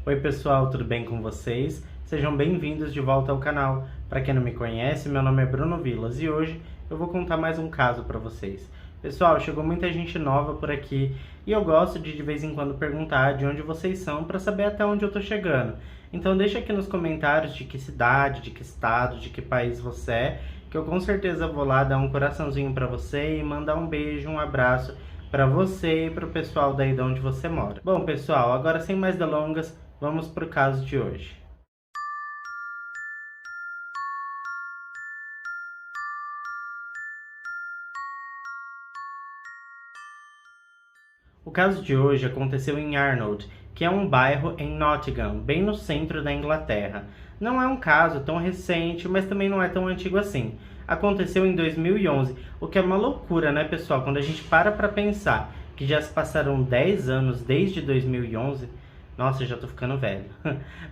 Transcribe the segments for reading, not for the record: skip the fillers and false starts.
Oi pessoal, tudo bem com vocês? Sejam bem-vindos de volta ao canal. Para quem não me conhece, meu nome é Bruno Vilas e hoje eu vou contar mais um caso para vocês. Pessoal, chegou muita gente nova por aqui e eu gosto de vez em quando perguntar de onde vocês são para saber até onde eu tô chegando. Então deixa aqui nos comentários de que cidade, de que estado, de que país você é, que eu com certeza vou lá dar um coraçãozinho para você e mandar um beijo, um abraço para você e para o pessoal daí de onde você mora. Bom pessoal, agora sem mais delongas, vamos para o caso de hoje. O caso de hoje aconteceu em Arnold, que é um bairro em Nottingham, bem no centro da Inglaterra. Não é um caso tão recente, mas também não é tão antigo assim. Aconteceu em 2011, o que é uma loucura, né, pessoal? Quando a gente para pensar que já se passaram 10 anos desde 2011, nossa, eu já tô ficando velho.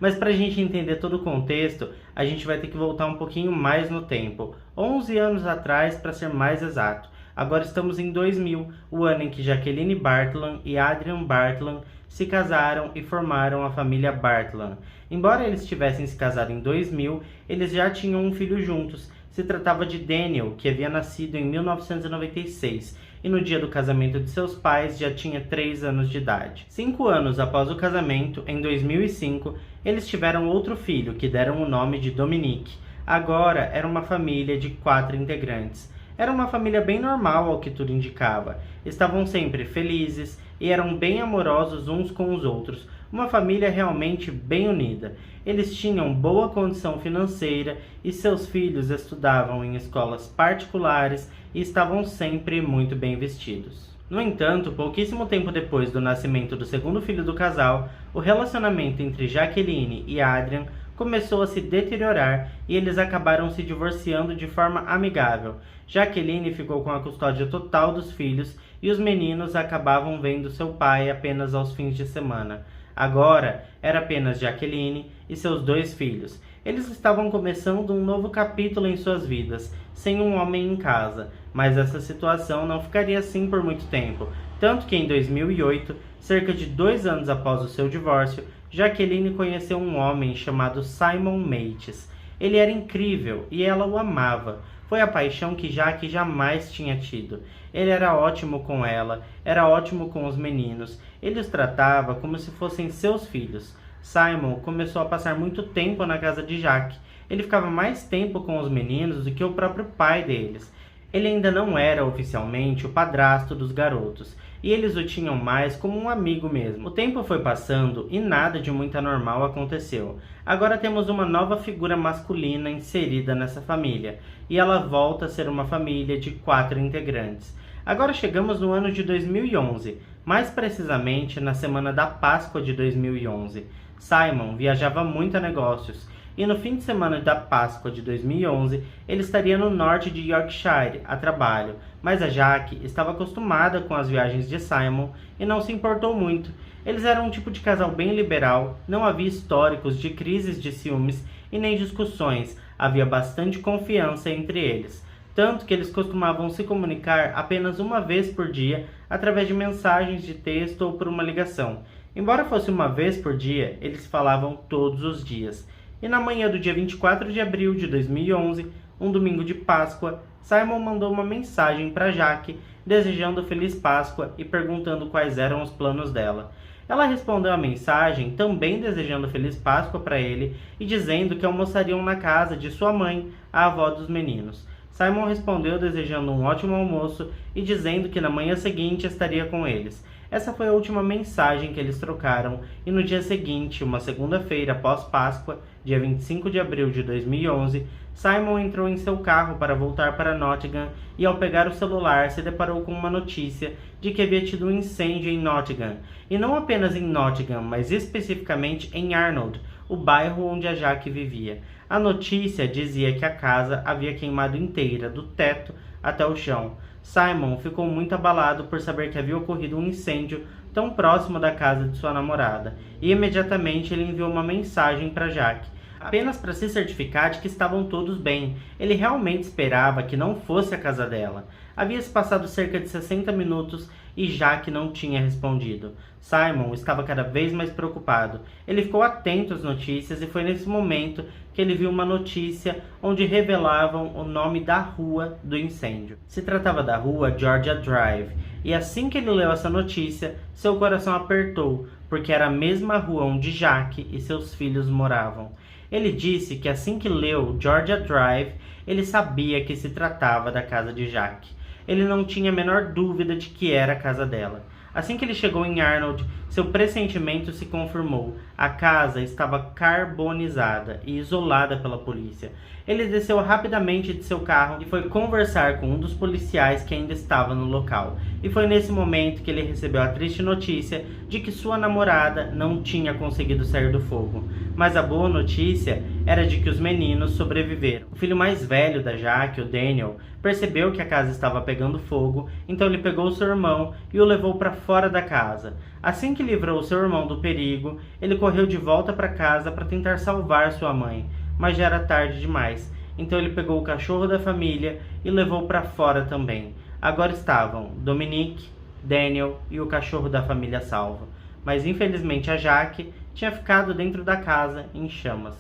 Mas pra gente entender todo o contexto, a gente vai ter que voltar um pouquinho mais no tempo. 11 anos atrás, para ser mais exato. Agora estamos em 2000, o ano em que Jacqueline Bartlam e Adrian Bartlam se casaram e formaram a família Bartlam. Embora eles tivessem se casado em 2000, eles já tinham um filho juntos. Se tratava de Daniel, que havia nascido em 1996, e no dia do casamento de seus pais já tinha 3 anos de idade. 5 anos após o casamento, em 2005, eles tiveram outro filho, que deram o nome de Dominic. Agora era uma família de 4 integrantes. Era uma família bem normal, ao que tudo indicava. Estavam sempre felizes e eram bem amorosos uns com os outros. Uma família realmente bem unida. Eles tinham boa condição financeira e seus filhos estudavam em escolas particulares e estavam sempre muito bem vestidos. No entanto, pouquíssimo tempo depois do nascimento do segundo filho do casal, o relacionamento entre Jacqueline e Adrian começou a se deteriorar e eles acabaram se divorciando de forma amigável. Jacqueline ficou com a custódia total dos filhos e os meninos acabavam vendo seu pai apenas aos fins de semana. Agora era apenas Jacqueline e seus 2 filhos. Eles estavam começando um novo capítulo em suas vidas, sem um homem em casa, mas essa situação não ficaria assim por muito tempo, tanto que em 2008, cerca de 2 anos após o seu divórcio, Jacqueline conheceu um homem chamado Simon Mates. Ele era incrível e ela o amava. Foi a paixão que Jaque jamais tinha tido. Ele era ótimo com ela, era ótimo com os meninos. Ele os tratava como se fossem seus filhos. Simon começou a passar muito tempo na casa de Jaque. Ele ficava mais tempo com os meninos do que o próprio pai deles. Ele ainda não era oficialmente o padrasto dos garotos, e eles o tinham mais como um amigo mesmo. O tempo foi passando e nada de muito anormal aconteceu. Agora temos uma nova figura masculina inserida nessa família, e ela volta a ser uma família de 4 integrantes. Agora chegamos no ano de 2011, mais precisamente na semana da Páscoa de 2011. Simon viajava muito a negócios, e no fim de semana da Páscoa de 2011, ele estaria no norte de Yorkshire a trabalho, mas a Jaque estava acostumada com as viagens de Simon e não se importou muito. Eles eram um tipo de casal bem liberal, não havia históricos de crises de ciúmes e nem discussões, havia bastante confiança entre eles, tanto que eles costumavam se comunicar apenas uma vez por dia através de mensagens de texto ou por uma ligação. Embora fosse uma vez por dia, eles falavam todos os dias. E na manhã do dia 24 de abril de 2011, um domingo de Páscoa, Simon mandou uma mensagem para Jaque, desejando Feliz Páscoa e perguntando quais eram os planos dela. Ela respondeu a mensagem, também desejando Feliz Páscoa para ele e dizendo que almoçariam na casa de sua mãe, a avó dos meninos. Simon respondeu desejando um ótimo almoço e dizendo que na manhã seguinte estaria com eles. Essa foi a última mensagem que eles trocaram e no dia seguinte, uma segunda-feira após Páscoa, dia 25 de abril de 2011, Simon entrou em seu carro para voltar para Nottingham e ao pegar o celular se deparou com uma notícia de que havia tido um incêndio em Nottingham. E não apenas em Nottingham, mas especificamente em Arnold, o bairro onde a Jaque vivia. A notícia dizia que a casa havia queimado inteira, do teto até o chão. Simon ficou muito abalado por saber que havia ocorrido um incêndio tão próximo da casa de sua namorada, e imediatamente ele enviou uma mensagem para Jaque, apenas para se certificar de que estavam todos bem. Ele realmente esperava que não fosse a casa dela. Havia se passado cerca de 60 minutos e Jack não tinha respondido. Simon estava cada vez mais preocupado. Ele ficou atento às notícias e foi nesse momento que ele viu uma notícia onde revelavam o nome da rua do incêndio. Se tratava da rua Georgia Drive, e assim que ele leu essa notícia, seu coração apertou, porque era a mesma rua onde Jack e seus filhos moravam. Ele disse que assim que leu Georgia Drive, ele sabia que se tratava da casa de Jack. Ele não tinha a menor dúvida de que era a casa dela. Assim que ele chegou em Arnold, seu pressentimento se confirmou. A casa estava carbonizada e isolada pela polícia. Ele desceu rapidamente de seu carro e foi conversar com um dos policiais que ainda estava no local. E foi nesse momento que ele recebeu a triste notícia de que sua namorada não tinha conseguido sair do fogo. Mas a boa notícia era de que os meninos sobreviveram. O filho mais velho da Jack, o Daniel, percebeu que a casa estava pegando fogo, então ele pegou seu irmão e o levou para fora da casa. Assim que livrou seu irmão do perigo, ele correu de volta para casa para tentar salvar sua mãe, mas já era tarde demais. Então ele pegou o cachorro da família e levou para fora também. Agora estavam Dominique, Daniel e o cachorro da família salvo. Mas infelizmente a Jack tinha ficado dentro da casa em chamas.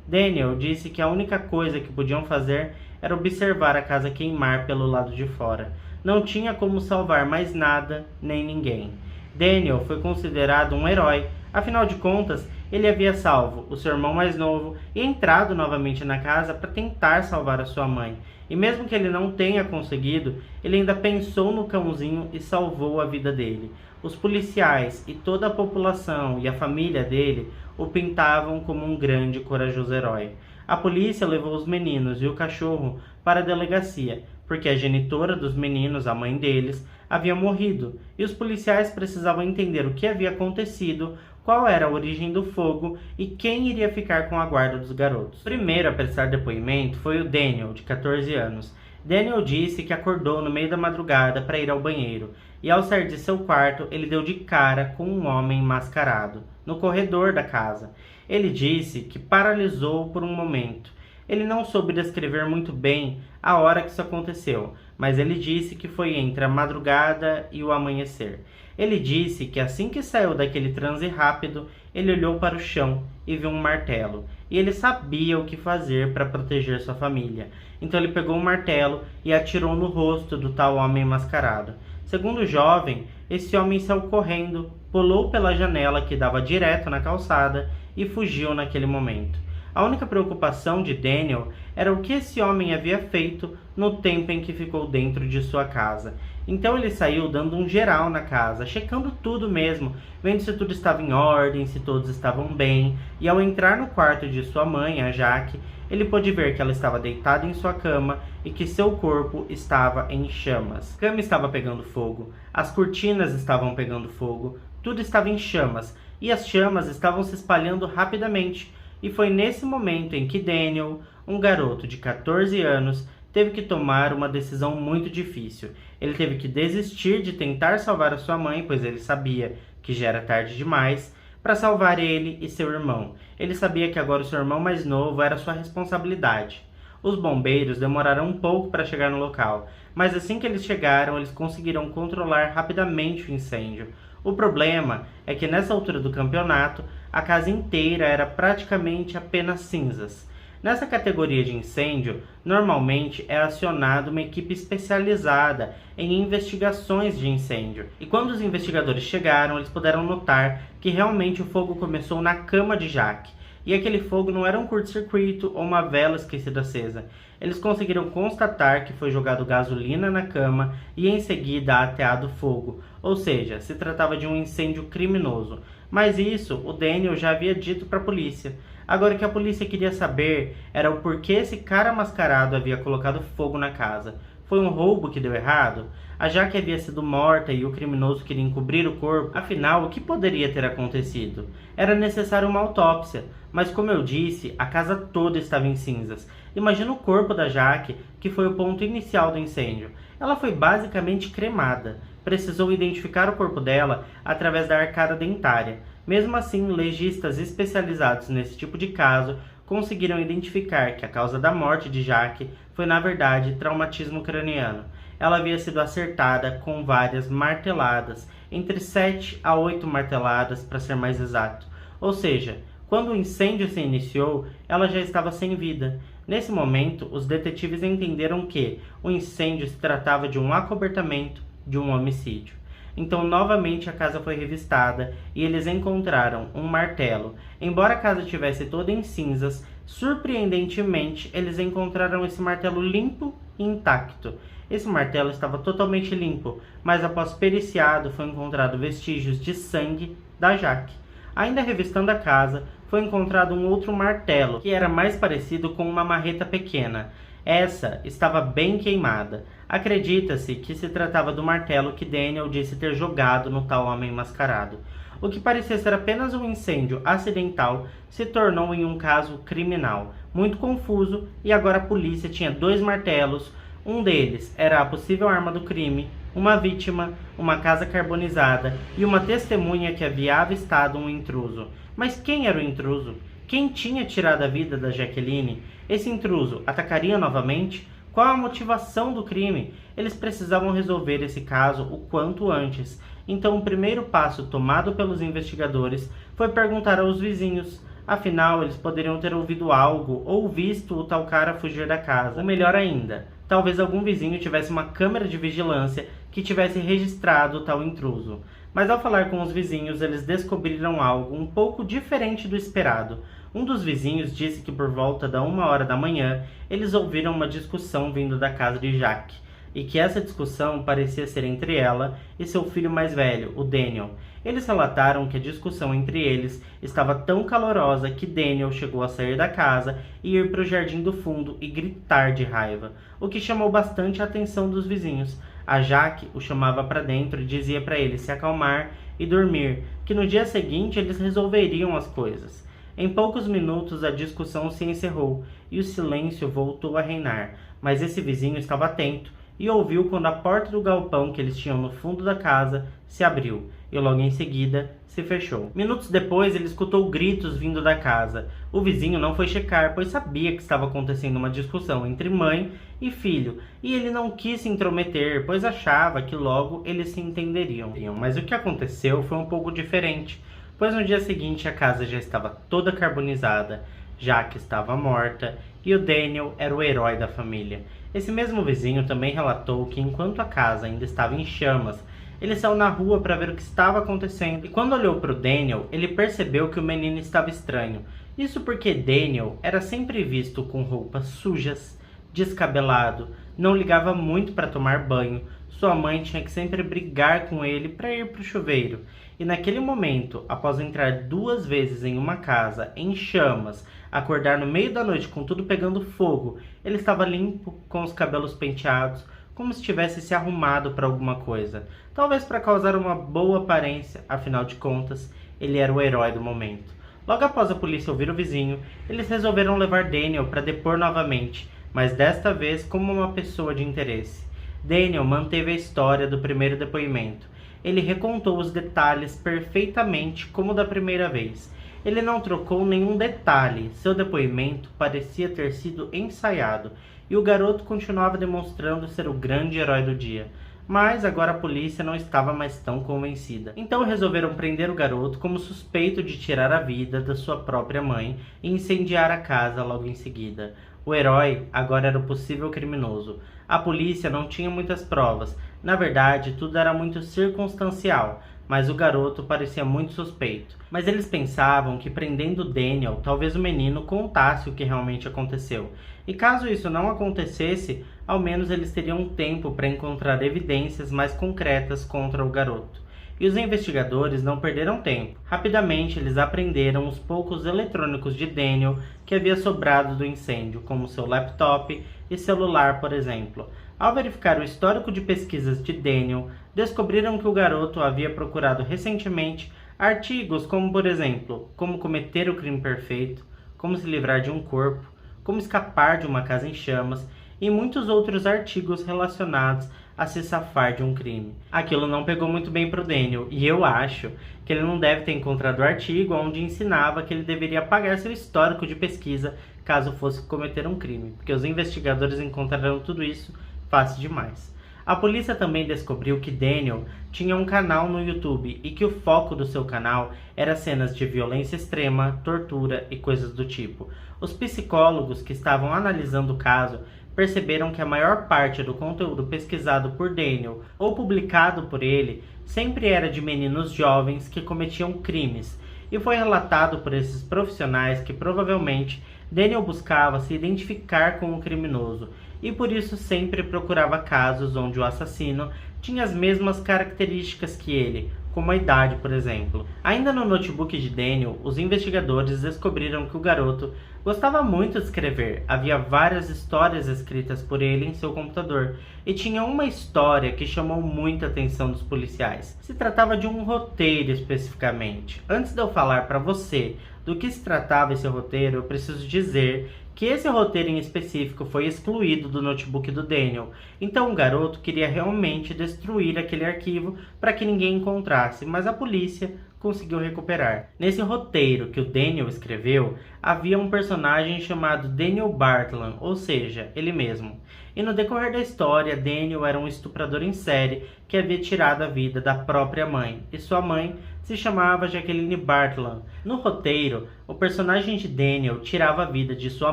Daniel disse que a única coisa que podiam fazer era observar a casa queimar pelo lado de fora. Não tinha como salvar mais nada nem ninguém. Daniel foi considerado um herói, afinal de contas, ele havia salvo o seu irmão mais novo e entrado novamente na casa para tentar salvar a sua mãe. E mesmo que ele não tenha conseguido, ele ainda pensou no cãozinho e salvou a vida dele. Os policiais e toda a população e a família dele o pintavam como um grande e corajoso herói. A polícia levou os meninos e o cachorro para a delegacia, porque a genitora dos meninos, a mãe deles, havia morrido, e os policiais precisavam entender o que havia acontecido, qual era a origem do fogo e quem iria ficar com a guarda dos garotos. O primeiro a prestar depoimento foi o Daniel, de 14 anos. Daniel disse que acordou no meio da madrugada para ir ao banheiro, e ao sair de seu quarto, ele deu de cara com um homem mascarado, no corredor da casa. Ele disse que paralisou por um momento. Ele não soube descrever muito bem a hora que isso aconteceu, mas ele disse que foi entre a madrugada e o amanhecer. Ele disse que assim que saiu daquele transe rápido, ele olhou para o chão e viu um martelo. E ele sabia o que fazer para proteger sua família. Então ele pegou o martelo e atirou no rosto do tal homem mascarado. Segundo o jovem, esse homem saiu correndo, pulou pela janela que dava direto na calçada e fugiu naquele momento. A única preocupação de Daniel era o que esse homem havia feito no tempo em que ficou dentro de sua casa. Então ele saiu dando um geral na casa, checando tudo mesmo, vendo se tudo estava em ordem, se todos estavam bem. E ao entrar no quarto de sua mãe, a Jack, ele pôde ver que ela estava deitada em sua cama e que seu corpo estava em chamas. A cama estava pegando fogo, as cortinas estavam pegando fogo, tudo estava em chamas, e as chamas estavam se espalhando rapidamente. E foi nesse momento em que Daniel, um garoto de 14 anos, teve que tomar uma decisão muito difícil. Ele teve que desistir de tentar salvar a sua mãe, pois ele sabia que já era tarde demais, para salvar ele e seu irmão. Ele sabia que agora o seu irmão mais novo era sua responsabilidade. Os bombeiros demoraram um pouco para chegar no local, mas assim que eles chegaram, eles conseguiram controlar rapidamente o incêndio. O problema é que nessa altura do campeonato, a casa inteira era praticamente apenas cinzas. Nessa categoria de incêndio, normalmente é acionada uma equipe especializada em investigações de incêndio. E quando os investigadores chegaram, eles puderam notar que realmente o fogo começou na cama de Jack. E aquele fogo não era um curto-circuito ou uma vela esquecida acesa. Eles conseguiram constatar que foi jogado gasolina na cama e em seguida ateado fogo. Ou seja, se tratava de um incêndio criminoso. Mas isso o Daniel já havia dito para a polícia. Agora o que a polícia queria saber era o porquê esse cara mascarado havia colocado fogo na casa. Foi um roubo que deu errado? A Jack havia sido morta e o criminoso queria encobrir o corpo? Afinal, o que poderia ter acontecido? Era necessário uma autópsia, mas como eu disse, a casa toda estava em cinzas. Imagina o corpo da Jack, que foi o ponto inicial do incêndio. Ela foi basicamente cremada. Precisou identificar o corpo dela através da arcada dentária. Mesmo assim, legistas especializados nesse tipo de caso conseguiram identificar que a causa da morte de Jack foi, na verdade, traumatismo craniano. ela havia sido acertada com várias marteladas, entre 7 a 8 marteladas para ser mais exato. Ou seja, quando o incêndio se iniciou, ela já estava sem vida. Nesse momento, os detetives entenderam que o incêndio se tratava de um acobertamento de um homicídio. Então, novamente, a casa foi revistada e eles encontraram um martelo. Embora a casa estivesse toda em cinzas, surpreendentemente, eles encontraram esse martelo limpo e intacto. Esse martelo estava totalmente limpo, mas após periciado foi encontrado vestígios de sangue da Jaque. Ainda revistando a casa, foi encontrado um outro martelo, que era mais parecido com uma marreta pequena. Essa estava bem queimada. Acredita-se que se tratava do martelo que Daniel disse ter jogado no tal homem mascarado. O que parecia ser apenas um incêndio acidental se tornou em um caso criminal, muito confuso, e agora a polícia tinha 2 martelos. Um deles era a possível arma do crime, uma vítima, uma casa carbonizada e uma testemunha que havia avistado um intruso. Mas quem era o intruso? Quem tinha tirado a vida da Jacqueline? Esse intruso atacaria novamente? Qual a motivação do crime? Eles precisavam resolver esse caso o quanto antes. Então, o primeiro passo tomado pelos investigadores foi perguntar aos vizinhos. Afinal, eles poderiam ter ouvido algo ou visto o tal cara fugir da casa. Ou melhor ainda, talvez algum vizinho tivesse uma câmera de vigilância que tivesse registrado o tal intruso. Mas ao falar com os vizinhos, eles descobriram algo um pouco diferente do esperado. Um dos vizinhos disse que por volta da 1h da manhã, eles ouviram uma discussão vindo da casa de Jaque, e que essa discussão parecia ser entre ela e seu filho mais velho, o Daniel. Eles relataram que a discussão entre eles estava tão calorosa que Daniel chegou a sair da casa e ir para o jardim do fundo e gritar de raiva, o que chamou bastante a atenção dos vizinhos. A Jaque o chamava para dentro e dizia para ele se acalmar e dormir, que no dia seguinte eles resolveriam as coisas. Em poucos minutos a discussão se encerrou e o silêncio voltou a reinar, mas esse vizinho estava atento e ouviu quando a porta do galpão que eles tinham no fundo da casa se abriu e logo em seguida se fechou. Minutos depois ele escutou gritos vindo da casa. O vizinho não foi checar, pois sabia que estava acontecendo uma discussão entre mãe e filho, e ele não quis se intrometer, pois achava que logo eles se entenderiam. Mas o que aconteceu foi um pouco diferente, pois no dia seguinte a casa já estava toda carbonizada, Jaque estava morta e o Daniel era o herói da família. Esse mesmo vizinho também relatou que enquanto a casa ainda estava em chamas, ele saiu na rua para ver o que estava acontecendo e quando olhou para o Daniel, ele percebeu que o menino estava estranho. Isso porque Daniel era sempre visto com roupas sujas, descabelado, não ligava muito para tomar banho. Sua mãe tinha que sempre brigar com ele para ir para o chuveiro. E naquele momento, após entrar 2 vezes em uma casa em chamas, acordar no meio da noite com tudo pegando fogo, ele estava limpo, com os cabelos penteados, como se tivesse se arrumado para alguma coisa. Talvez para causar uma boa aparência, afinal de contas, ele era o herói do momento. Logo após a polícia ouvir o vizinho, eles resolveram levar Daniel para depor novamente, mas desta vez como uma pessoa de interesse. Daniel manteve a história do primeiro depoimento. Ele recontou os detalhes perfeitamente como da primeira vez. Ele não trocou nenhum detalhe, seu depoimento parecia ter sido ensaiado, e o garoto continuava demonstrando ser o grande herói do dia. Mas agora a polícia não estava mais tão convencida. Então resolveram prender o garoto como suspeito de tirar a vida da sua própria mãe e incendiar a casa logo em seguida. O herói agora era o possível criminoso. A polícia não tinha muitas provas. Na verdade, tudo era muito circunstancial, mas o garoto parecia muito suspeito. Mas eles pensavam que prendendo Daniel, talvez o menino contasse o que realmente aconteceu. E caso isso não acontecesse, ao menos eles teriam tempo para encontrar evidências mais concretas contra o garoto. E os investigadores não perderam tempo. Rapidamente eles apreenderam os poucos eletrônicos de Daniel que havia sobrado do incêndio, como seu laptop e celular, por exemplo. Ao verificar o histórico de pesquisas de Daniel, descobriram que o garoto havia procurado recentemente artigos como, por exemplo, como cometer o crime perfeito, como se livrar de um corpo, como escapar de uma casa em chamas e muitos outros artigos relacionados a se safar de um crime. Aquilo não pegou muito bem para o Daniel, e eu acho que ele não deve ter encontrado o artigo onde ensinava que ele deveria apagar seu histórico de pesquisa caso fosse cometer um crime, porque os investigadores encontraram tudo isso fácil demais. A polícia também descobriu que Daniel tinha um canal no YouTube e que o foco do seu canal era cenas de violência extrema, tortura e coisas do tipo. Os psicólogos que estavam analisando o caso perceberam que a maior parte do conteúdo pesquisado por Daniel ou publicado por ele sempre era de meninos jovens que cometiam crimes, e foi relatado por esses profissionais que provavelmente Daniel buscava se identificar com o criminoso e por isso sempre procurava casos onde o assassino tinha as mesmas características que ele, como a idade, por exemplo. Ainda no notebook de Daniel, os investigadores descobriram que o garoto gostava muito de escrever. Havia várias histórias escritas por ele em seu computador e tinha uma história que chamou muita atenção dos policiais. Se tratava de um roteiro especificamente. Antes de eu falar para você do que se tratava esse roteiro, eu preciso dizer que esse roteiro em específico foi excluído do notebook do Daniel. Então o garoto queria realmente destruir aquele arquivo para que ninguém encontrasse, mas a polícia conseguiu recuperar. Nesse roteiro que o Daniel escreveu, havia um personagem chamado Daniel Bartlam, ou seja, ele mesmo. E no decorrer da história, Daniel era um estuprador em série que havia tirado a vida da própria mãe, e sua mãe se chamava Jacqueline Bartlam. No roteiro, o personagem de Daniel tirava a vida de sua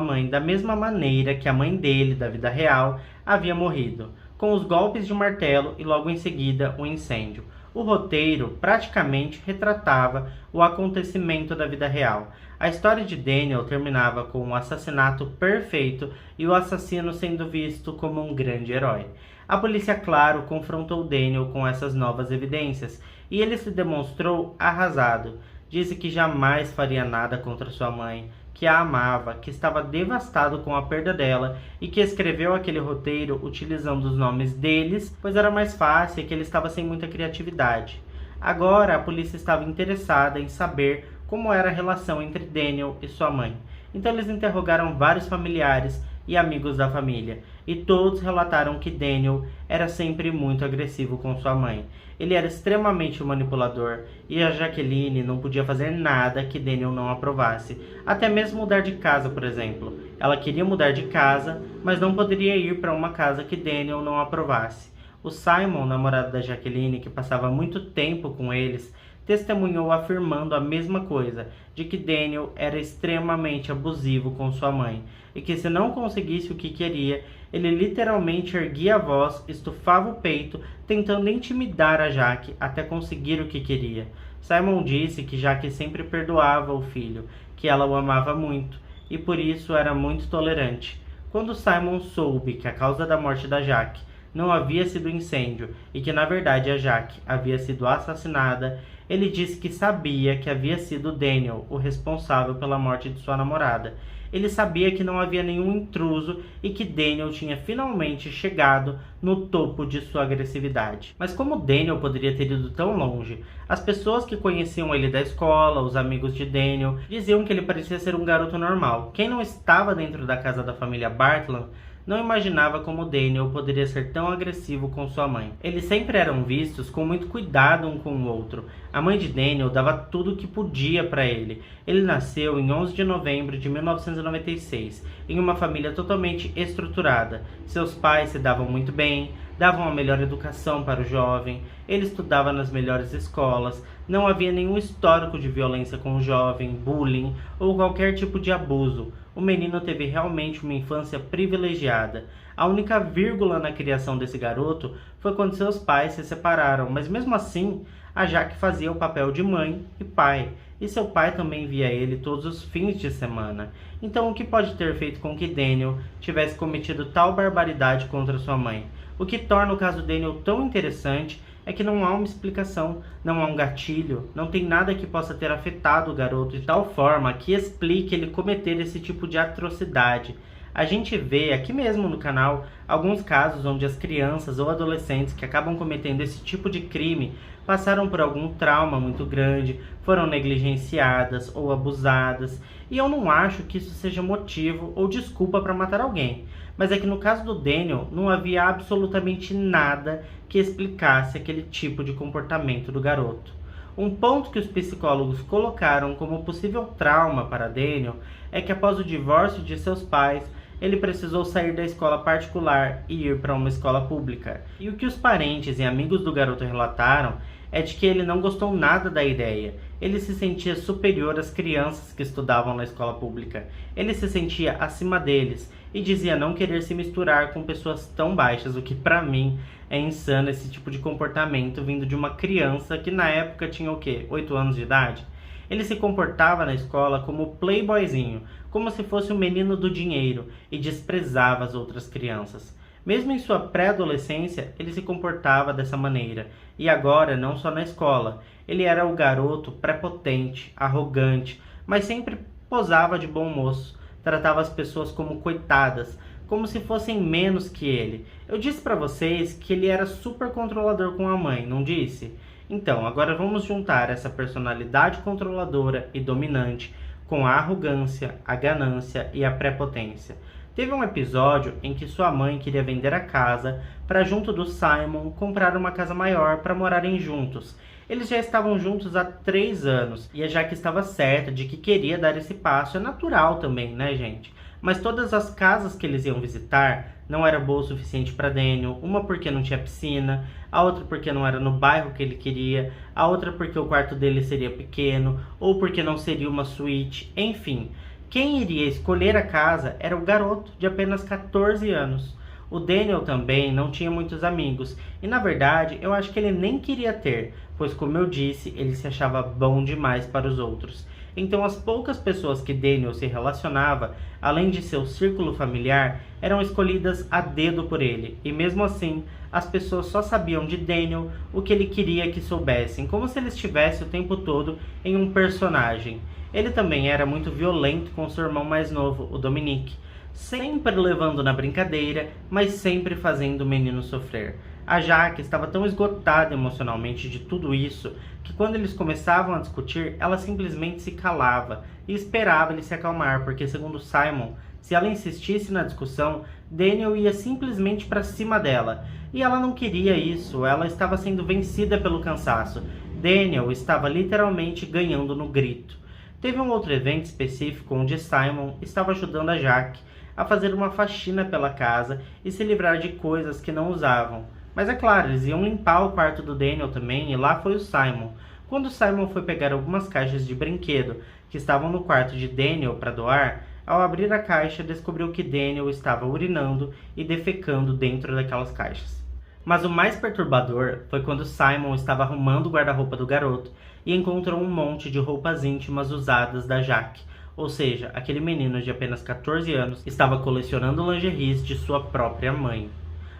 mãe da mesma maneira que a mãe dele, da vida real, havia morrido, com os golpes de martelo e logo em seguida um incêndio. O roteiro praticamente retratava o acontecimento da vida real. A história de Daniel terminava com um assassinato perfeito e o assassino sendo visto como um grande herói. A polícia, claro, confrontou Daniel com essas novas evidências e ele se demonstrou arrasado. Disse que jamais faria nada contra sua mãe, que a amava, que estava devastado com a perda dela e que escreveu aquele roteiro utilizando os nomes deles, pois era mais fácil e que ele estava sem muita criatividade. Agora a polícia estava interessada em saber como era a relação entre Daniel e sua mãe. Então eles interrogaram vários familiares e amigos da família, e todos relataram que Daniel era sempre muito agressivo com sua mãe. Ele era extremamente manipulador e a Jacqueline não podia fazer nada que Daniel não aprovasse, até mesmo mudar de casa, por exemplo. Ela queria mudar de casa, mas não poderia ir para uma casa que Daniel não aprovasse. O Simon, namorado da Jacqueline, que passava muito tempo com eles, testemunhou afirmando a mesma coisa, de que Daniel era extremamente abusivo com sua mãe, e que se não conseguisse o que queria, ele literalmente erguia a voz, estufava o peito, tentando intimidar a Jaque até conseguir o que queria. Simon disse que Jaque sempre perdoava o filho, que ela o amava muito, e por isso era muito tolerante. Quando Simon soube que a causa da morte da Jaque não havia sido incêndio e que na verdade a Jaque havia sido assassinada, ele disse que sabia que havia sido Daniel o responsável pela morte de sua namorada. Ele sabia que não havia nenhum intruso e que Daniel tinha finalmente chegado no topo de sua agressividade. Mas como Daniel poderia ter ido tão longe? As pessoas que conheciam ele da escola, os amigos de Daniel, diziam que ele parecia ser um garoto normal. Quem não estava dentro da casa da família Bartlam não imaginava como Daniel poderia ser tão agressivo com sua mãe. Eles sempre eram vistos com muito cuidado um com o outro. A mãe de Daniel dava tudo o que podia para ele. Ele nasceu em 11 de novembro de 1996, em uma família totalmente estruturada. Seus pais se davam muito bem, davam a melhor educação para o jovem, ele estudava nas melhores escolas, não havia nenhum histórico de violência com o jovem, bullying ou qualquer tipo de abuso. O menino teve realmente uma infância privilegiada. A única vírgula na criação desse garoto foi quando seus pais se separaram, mas mesmo assim, a Jaque fazia o papel de mãe e pai, e seu pai também via ele todos os fins de semana. Então o que pode ter feito com que Daniel tivesse cometido tal barbaridade contra sua mãe? O que torna o caso Daniel tão interessante é que não há uma explicação, não há um gatilho, não tem nada que possa ter afetado o garoto de tal forma que explique ele cometer esse tipo de atrocidade. A gente vê aqui mesmo no canal alguns casos onde as crianças ou adolescentes que acabam cometendo esse tipo de crime passaram por algum trauma muito grande, foram negligenciadas ou abusadas, e eu não acho que isso seja motivo ou desculpa para matar alguém. Mas é que no caso do Daniel não havia absolutamente nada que explicasse aquele tipo de comportamento do garoto. Um ponto que os psicólogos colocaram como possível trauma para Daniel é que após o divórcio de seus pais, ele precisou sair da escola particular e ir para uma escola pública. E o que os parentes e amigos do garoto relataram é de que ele não gostou nada da ideia. Ele se sentia superior às crianças que estudavam na escola pública. Ele se sentia acima deles e dizia não querer se misturar com pessoas tão baixas, o que pra mim é insano esse tipo de comportamento vindo de uma criança que na época tinha o quê? 8 anos de idade? Ele se comportava na escola como playboyzinho, como se fosse um menino do dinheiro e desprezava as outras crianças. Mesmo em sua pré-adolescência, ele se comportava dessa maneira. E agora, não só na escola, ele era o garoto prepotente, arrogante, mas sempre posava de bom moço. Tratava as pessoas como coitadas, como se fossem menos que ele. Eu disse pra vocês que ele era super controlador com a mãe, não disse? Então, agora vamos juntar essa personalidade controladora e dominante com a arrogância, a ganância e a prepotência. Teve um episódio em que sua mãe queria vender a casa para, junto do Simon, comprar uma casa maior para morarem juntos. Eles já estavam juntos há 3 anos e a Jaque estava certa de que queria dar esse passo. É natural também, né, gente? Mas todas as casas que eles iam visitar não era boa o suficiente para Daniel. Uma porque não tinha piscina, a outra porque não era no bairro que ele queria, a outra porque o quarto dele seria pequeno, ou porque não seria uma suíte, enfim. Quem iria escolher a casa era o garoto de apenas 14 anos. O Daniel também não tinha muitos amigos, e na verdade eu acho que ele nem queria ter, pois como eu disse, ele se achava bom demais para os outros. Então as poucas pessoas que Daniel se relacionava, além de seu círculo familiar, eram escolhidas a dedo por ele, e mesmo assim, as pessoas só sabiam de Daniel o que ele queria que soubessem, como se ele estivesse o tempo todo em um personagem. Ele também era muito violento com seu irmão mais novo, o Dominic, sempre levando na brincadeira, mas sempre fazendo o menino sofrer. A Jaque estava tão esgotada emocionalmente de tudo isso, que quando eles começavam a discutir, ela simplesmente se calava e esperava ele se acalmar, porque segundo Simon, se ela insistisse na discussão, Daniel ia simplesmente para cima dela. E ela não queria isso, ela estava sendo vencida pelo cansaço. Daniel estava literalmente ganhando no grito. Teve um outro evento específico onde Simon estava ajudando a Jaque a fazer uma faxina pela casa e se livrar de coisas que não usavam. Mas é claro, eles iam limpar o quarto do Daniel também, e lá foi o Simon. Quando Simon foi pegar algumas caixas de brinquedo que estavam no quarto de Daniel para doar, ao abrir a caixa descobriu que Daniel estava urinando e defecando dentro daquelas caixas. Mas o mais perturbador foi quando Simon estava arrumando o guarda-roupa do garoto e encontrou um monte de roupas íntimas usadas da Jaque. Ou seja, aquele menino de apenas 14 anos estava colecionando lingeries de sua própria mãe.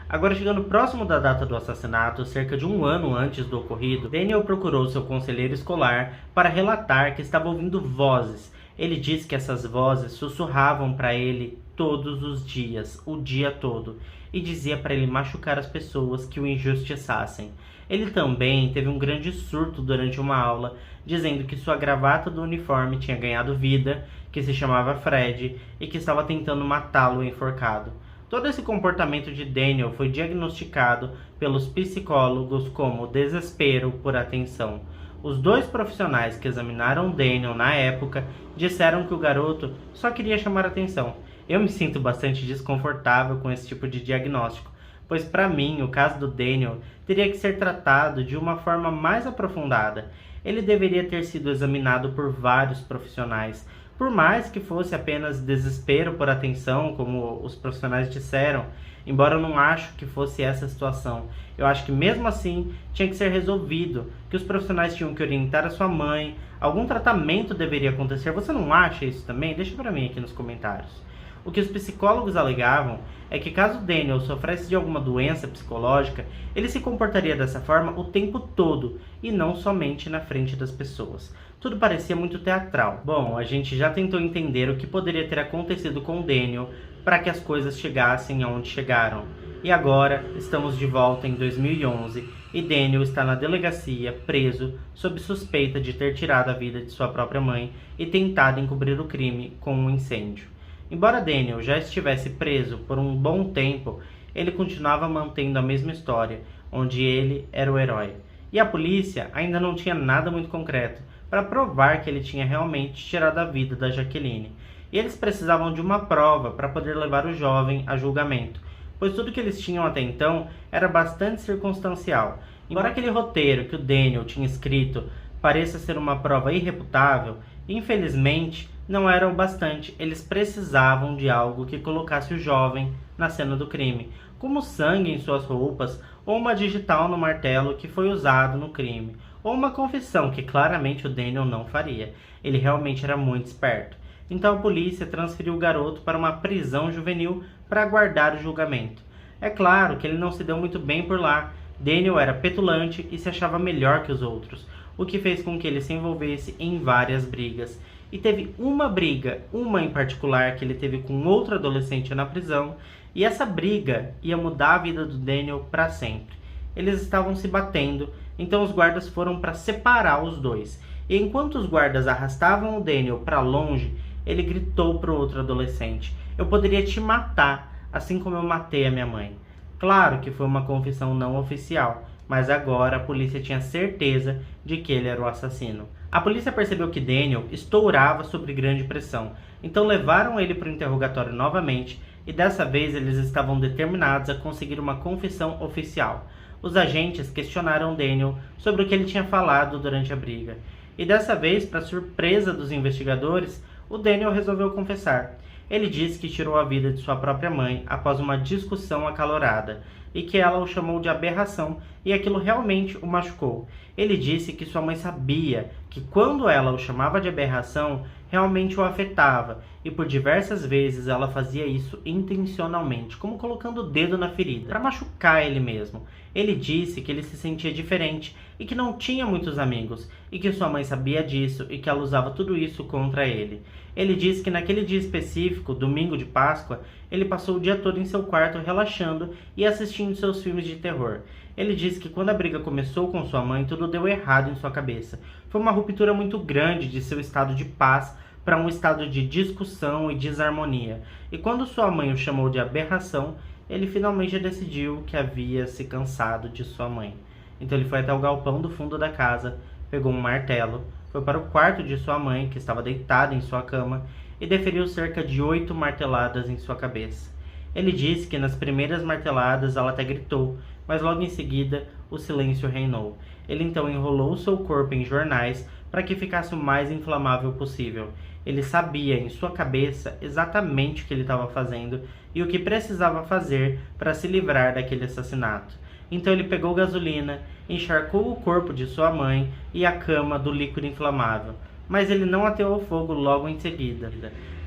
Agora, chegando próximo da data do assassinato, cerca de 1 ano antes do ocorrido, Daniel procurou seu conselheiro escolar para relatar que estava ouvindo vozes. Ele disse que essas vozes sussurravam para ele todos os dias, o dia todo, e dizia para ele machucar as pessoas que o injustiçassem. Ele também teve um grande surto durante uma aula, dizendo que sua gravata do uniforme tinha ganhado vida, que se chamava Fred e que estava tentando matá-lo enforcado. Todo esse comportamento de Daniel foi diagnosticado pelos psicólogos como desespero por atenção. Os 2 profissionais que examinaram Daniel na época disseram que o garoto só queria chamar atenção. Eu me sinto bastante desconfortável com esse tipo de diagnóstico, pois para mim o caso do Daniel teria que ser tratado de uma forma mais aprofundada. Ele deveria ter sido examinado por vários profissionais. Por mais que fosse apenas desespero por atenção, como os profissionais disseram, embora eu não acho que fosse essa a situação, eu acho que mesmo assim tinha que ser resolvido, que os profissionais tinham que orientar a sua mãe, algum tratamento deveria acontecer. Você não acha isso também? Deixa pra mim aqui nos comentários. O que os psicólogos alegavam é que caso Daniel sofresse de alguma doença psicológica, ele se comportaria dessa forma o tempo todo e não somente na frente das pessoas. Tudo parecia muito teatral. Bom, a gente já tentou entender o que poderia ter acontecido com Daniel para que as coisas chegassem aonde chegaram. E agora estamos de volta em 2011 e Daniel está na delegacia, preso, sob suspeita de ter tirado a vida de sua própria mãe e tentado encobrir o crime com um incêndio. Embora Daniel já estivesse preso por um bom tempo, ele continuava mantendo a mesma história, onde ele era o herói. E a polícia ainda não tinha nada muito concreto, para provar que ele tinha realmente tirado a vida da Jaqueline. E eles precisavam de uma prova para poder levar o jovem a julgamento, pois tudo que eles tinham até então era bastante circunstancial. Embora aquele roteiro que o Daniel tinha escrito pareça ser uma prova irrefutável, infelizmente não era o bastante. Eles precisavam de algo que colocasse o jovem na cena do crime, como sangue em suas roupas, ou uma digital no martelo que foi usado no crime, ou uma confissão que claramente o Daniel não faria. Ele realmente era muito esperto. Então a polícia transferiu o garoto para uma prisão juvenil para aguardar o julgamento. É claro que ele não se deu muito bem por lá. Daniel era petulante e se achava melhor que os outros, o que fez com que ele se envolvesse em várias brigas. E teve uma briga, uma em particular, que ele teve com outro adolescente na prisão, e essa briga ia mudar a vida do Daniel para sempre. Eles estavam se batendo, então os guardas foram para separar os dois. E enquanto os guardas arrastavam o Daniel para longe, ele gritou para o outro adolescente: "Eu poderia te matar, assim como eu matei a minha mãe." Claro que foi uma confissão não oficial, mas agora a polícia tinha certeza de que ele era o assassino. A polícia percebeu que Daniel estourava sob grande pressão, então levaram ele para o interrogatório novamente, e dessa vez eles estavam determinados a conseguir uma confissão oficial. Os agentes questionaram Daniel sobre o que ele tinha falado durante a briga, e dessa vez, para surpresa dos investigadores, o Daniel resolveu confessar. Ele disse que tirou a vida de sua própria mãe após uma discussão acalorada, e que ela o chamou de aberração, e aquilo realmente o machucou. Ele disse que sua mãe sabia que quando ela o chamava de aberração, realmente o afetava, e por diversas vezes ela fazia isso intencionalmente, como colocando o dedo na ferida, para machucar ele mesmo. Ele disse que ele se sentia diferente e que não tinha muitos amigos, e que sua mãe sabia disso e que ela usava tudo isso contra ele. Ele disse que naquele dia específico, domingo de Páscoa, ele passou o dia todo em seu quarto relaxando e assistindo seus filmes de terror. Ele disse que quando a briga começou com sua mãe, tudo deu errado em sua cabeça. Foi uma ruptura muito grande de seu estado de paz para um estado de discussão e desarmonia. E quando sua mãe o chamou de aberração, ele finalmente decidiu que havia se cansado de sua mãe. Então ele foi até o galpão do fundo da casa, pegou um martelo, foi para o quarto de sua mãe, que estava deitada em sua cama, e deferiu cerca de 8 marteladas em sua cabeça. Ele disse que nas primeiras marteladas ela até gritou, mas logo em seguida o silêncio reinou. Ele então enrolou seu corpo em jornais para que ficasse o mais inflamável possível. Ele sabia em sua cabeça exatamente o que ele estava fazendo e o que precisava fazer para se livrar daquele assassinato. Então ele pegou gasolina, encharcou o corpo de sua mãe e a cama do líquido inflamável, mas ele não ateou fogo logo em seguida.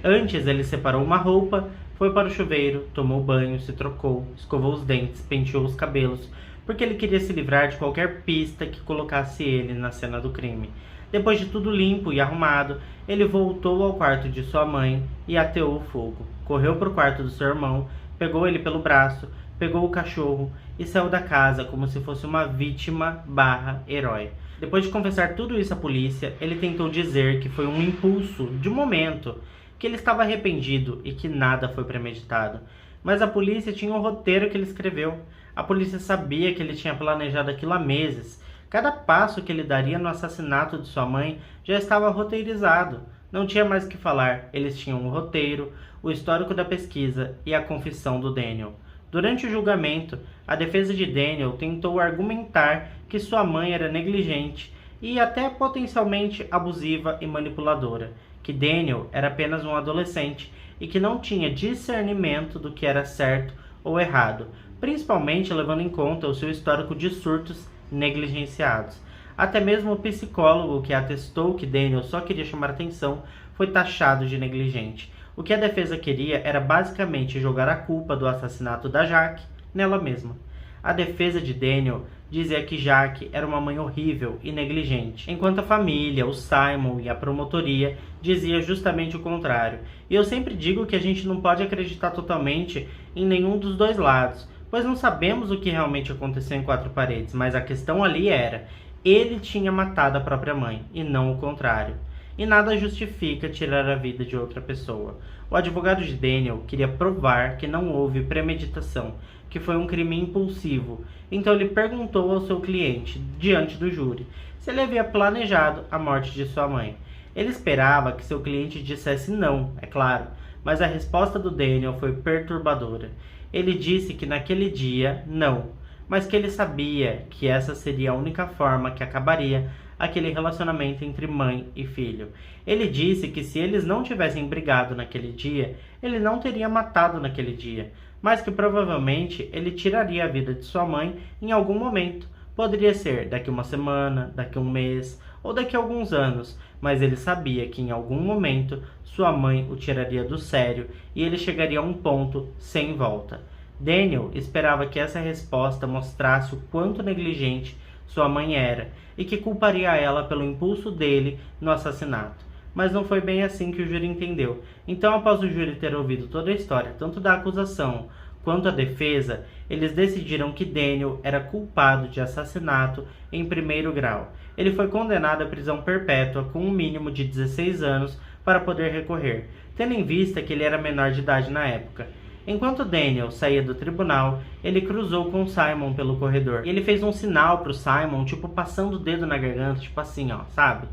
Antes ele separou uma roupa, foi para o chuveiro, tomou banho, se trocou, escovou os dentes, penteou os cabelos, porque ele queria se livrar de qualquer pista que colocasse ele na cena do crime. Depois de tudo limpo e arrumado, ele voltou ao quarto de sua mãe e ateou o fogo. Correu para o quarto do seu irmão, pegou ele pelo braço, pegou o cachorro e saiu da casa como se fosse uma vítima/herói. Depois de confessar tudo isso à polícia, ele tentou dizer que foi um impulso de momento, que ele estava arrependido e que nada foi premeditado. Mas a polícia tinha um roteiro que ele escreveu. A polícia sabia que ele tinha planejado aquilo há meses. Cada passo que ele daria no assassinato de sua mãe já estava roteirizado. Não tinha mais o que falar. Eles tinham um roteiro, o histórico da pesquisa e a confissão do Daniel. Durante o julgamento, a defesa de Daniel tentou argumentar que sua mãe era negligente e até potencialmente abusiva e manipuladora, que Daniel era apenas um adolescente e que não tinha discernimento do que era certo ou errado, principalmente levando em conta o seu histórico de surtos negligenciados. Até mesmo o psicólogo que atestou que Daniel só queria chamar atenção foi taxado de negligente. O que a defesa queria era basicamente jogar a culpa do assassinato da Jaque nela mesma. A defesa de Daniel dizia que Jaque era uma mãe horrível e negligente, enquanto a família, o Simon e a promotoria dizia justamente o contrário. E eu sempre digo que a gente não pode acreditar totalmente em nenhum dos dois lados, pois não sabemos o que realmente aconteceu em quatro paredes, mas a questão ali era: ele tinha matado a própria mãe, e não o contrário. E nada justifica tirar a vida de outra pessoa. O advogado de Daniel queria provar que não houve premeditação, que foi um crime impulsivo. Então ele perguntou ao seu cliente, diante do júri, se se ele havia planejado a morte de sua mãe. Ele esperava que seu cliente dissesse não, é claro, mas a resposta do Daniel foi perturbadora. Ele disse que naquele dia, não, mas que ele sabia que essa seria a única forma que acabaria aquele relacionamento entre mãe e filho. Ele disse que se eles não tivessem brigado naquele dia, ele não teria matado naquele dia, mas que provavelmente ele tiraria a vida de sua mãe em algum momento. Poderia ser daqui uma semana, daqui um mês ou daqui a alguns anos, mas ele sabia que em algum momento sua mãe o tiraria do sério e ele chegaria a um ponto sem volta. Daniel esperava que essa resposta mostrasse o quanto negligente sua mãe era e que culparia ela pelo impulso dele no assassinato. Mas não foi bem assim que o júri entendeu. Então, após o júri ter ouvido toda a história, tanto da acusação quanto a defesa, eles decidiram que Daniel era culpado de assassinato em primeiro grau. Ele foi condenado à prisão perpétua com um mínimo de 16 anos para poder recorrer, tendo em vista que ele era menor de idade na época. Enquanto Daniel saía do tribunal, ele cruzou com Simon pelo corredor. Ele fez um sinal pro Simon, tipo passando o dedo na garganta, tipo assim, ó, sabe?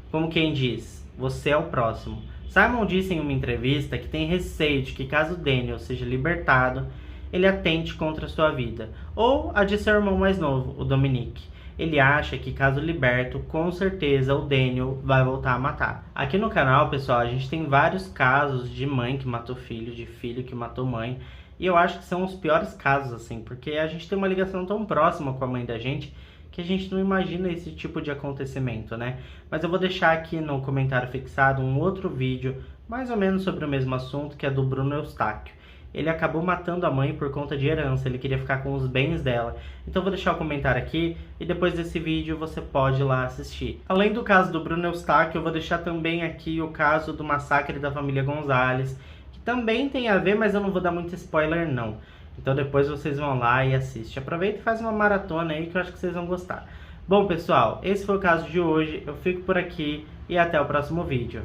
Como quem diz, você é o próximo. Simon disse em uma entrevista que tem receio de que caso Daniel seja libertado, ele atente contra sua vida, ou a de seu irmão mais novo, o Dominic. Ele acha que caso liberto, com certeza o Daniel vai voltar a matar. Aqui no canal, pessoal, a gente tem vários casos de mãe que matou filho, de filho que matou mãe. E eu acho que são os piores casos, assim, porque a gente tem uma ligação tão próxima com a mãe da gente que a gente não imagina esse tipo de acontecimento, né? Mas eu vou deixar aqui no comentário fixado um outro vídeo, mais ou menos sobre o mesmo assunto, que é do Bruno Eustáquio. Ele acabou matando a mãe por conta de herança, ele queria ficar com os bens dela. Então eu vou deixar o comentário aqui e depois desse vídeo você pode ir lá assistir. Além do caso do Bruno Eustáquio, eu vou deixar também aqui o caso do massacre da família Gonzalez, que também tem a ver, mas eu não vou dar muito spoiler não. Então depois vocês vão lá e assistem. Aproveita e faz uma maratona aí que eu acho que vocês vão gostar. Bom pessoal, esse foi o caso de hoje, eu fico por aqui e até o próximo vídeo.